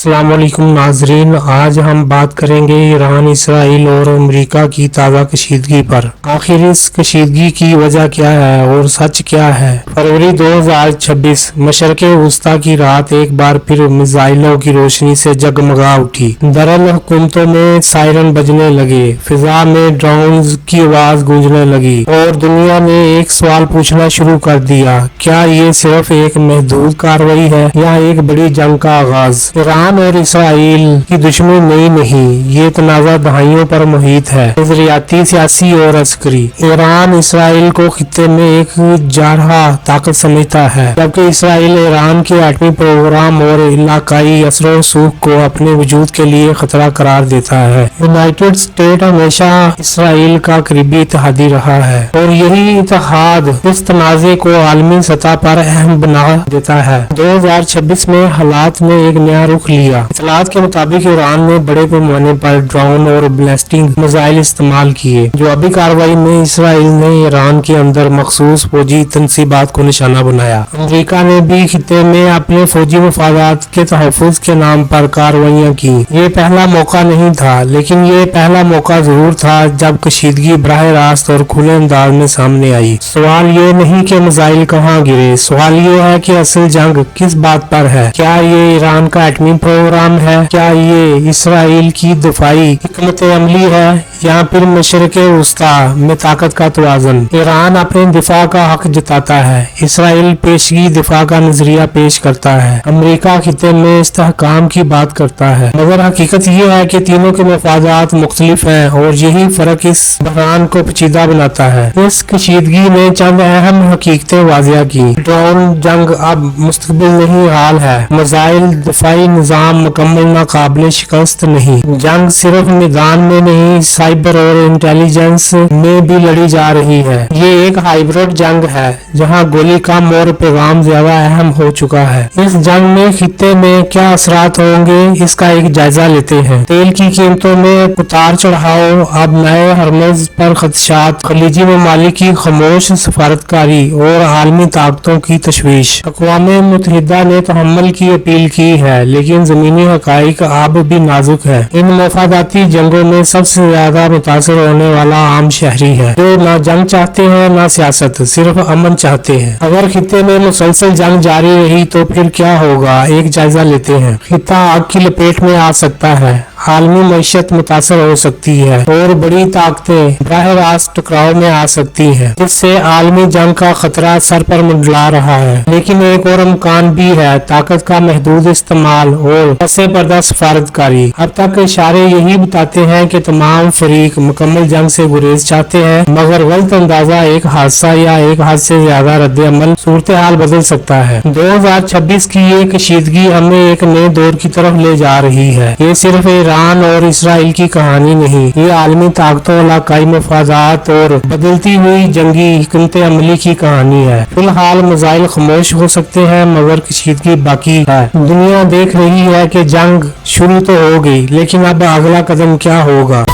السلام علیکم ناظرین، آج ہم بات کریں گے ایران، اسرائیل اور امریکہ کی تازہ کشیدگی پر۔ آخر اس کشیدگی کی وجہ کیا ہے اور سچ کیا ہے؟ فروری 2026 مشرق وسطی کی رات ایک بار پھر میزائلوں کی روشنی سے جگمگا اٹھی۔ دارالحکومتوں میں سائرن بجنے لگے، فضا میں ڈرونز کی آواز گونجنے لگی اور دنیا نے ایک سوال پوچھنا شروع کر دیا: کیا یہ صرف ایک محدود کارروائی ہے یا ایک بڑی جنگ کا آغاز؟ ایران اور اسرائیل کی دشمنی نئی نہیں، یہ تنازع دہائیوں پر محیط ہے، نظریاتی، سیاسی اور عسکری۔ ایران اسرائیل کو خطے میں ایک جارحہ طاقت سمجھتا ہے، جبکہ اسرائیل ایران کے ایٹمی پروگرام اور علاقائی اثر و رسوخ کو اپنے وجود کے لیے خطرہ قرار دیتا ہے۔ یونائیٹڈ اسٹیٹ ہمیشہ اسرائیل کا قریبی اتحادی رہا ہے اور یہی اتحاد اس تنازع کو عالمی سطح پر اہم بنا دیتا ہے۔ 2026 میں حالات نے ایک نیا رخ لیا۔ اطلاعات کے مطابق ایران نے بڑے پیمانے پر ڈرون اور بیلسٹک میزائل استعمال کیے۔ جوابی کارروائی میں اسرائیل نے ایران کے اندر مخصوص فوجی تنصیبات کو نشانہ بنایا۔ امریکہ نے بھی خطے میں اپنے فوجی مفادات کے تحفظ کے نام پر کارروائیاں کی۔ یہ پہلا موقع نہیں تھا، لیکن یہ پہلا موقع ضرور تھا جب کشیدگی براہ راست اور کھلے انداز میں سامنے آئی۔ سوال یہ نہیں کہ میزائل کہاں گرے، سوال یہ ہے کہ اصل جنگ کس بات پر ہے؟ کیا یہ ایران کا ایٹمی پروگرام ہے؟ کیا یہ اسرائیل کی دفاعی حکمت عملی ہے یا پھر مشرق وسطی میں طاقت کا توازن؟ ایران اپنے دفاع کا حق جتاتا ہے، اسرائیل پیشگی دفاع کا نظریہ پیش کرتا ہے، امریکہ خطے میں استحکام کی بات کرتا ہے، مگر حقیقت یہ ہے کہ تینوں کے مفادات مختلف ہیں اور یہی فرق اس بحران کو پیچیدہ بناتا ہے۔ اس کشیدگی نے چند اہم حقیقتیں واضح کی۔ ڈرون جنگ اب مستقبل نہیں، حال ہے۔ میزائل دفاعی نظام مکمل ناقابل شکست نہیں۔ جنگ صرف میدان میں نہیں، سائبر اور انٹیلیجنس میں بھی لڑی جا رہی ہے۔ یہ ایک ہائبرڈ جنگ ہے جہاں گولی کم اور پیغام زیادہ اہم ہو چکا ہے۔ اس جنگ میں خطے میں کیا اثرات ہوں گے، اس کا ایک جائزہ لیتے ہیں۔ تیل کی قیمتوں میں اتار چڑھاؤ، اب نئے ہرمز پر خدشات، خلیجی ممالک کی خاموش سفارتکاری اور عالمی طاقتوں کی تشویش۔ اقوام متحدہ نے تحمل کی اپیل کی ہے، لیکن زمینی حقائق اب بھی نازک ہے۔ ان مفاداتی جنگوں میں سب سے زیادہ متاثر ہونے والا عام شہری ہے، جو نہ جنگ چاہتے ہیں نہ سیاست، صرف امن چاہتے ہیں۔ اگر خطے میں مسلسل جنگ جاری رہی تو پھر کیا ہوگا، ایک جائزہ لیتے ہیں۔ خطہ آگ کی لپیٹ میں آ سکتا ہے، عالمی معیشت متاثر ہو سکتی ہے اور بڑی طاقتیں براہ راست ٹکراؤ میں آ سکتی ہیں، جس سے عالمی جنگ کا خطرہ سر پر منڈلا رہا ہے۔ لیکن ایک اور امکان بھی ہے، طاقت کا محدود استعمال اور پس پردہ سفارتکاری۔ اب تک اشارے یہی بتاتے ہیں کہ تمام فریق مکمل جنگ سے گریز چاہتے ہیں، مگر غلط اندازہ، ایک حادثہ یا ایک حد سے زیادہ رد عمل صورتحال بدل سکتا ہے۔ 2026 کی یہ کشیدگی ہمیں ایک نئے دور کی طرف لے جا رہی ہے۔ یہ صرف ایران اور اسرائیل کی کہانی نہیں، یہ عالمی طاقتوں، علاقائی مفادات اور بدلتی ہوئی جنگی حکمت عملی کی کہانی ہے۔ فی الحال میزائل خاموش ہو سکتے ہیں، مگر کشیدگی باقی ہے۔ دنیا دیکھ رہی ہے کہ جنگ شروع تو ہو گئی، لیکن اب اگلا قدم کیا ہوگا؟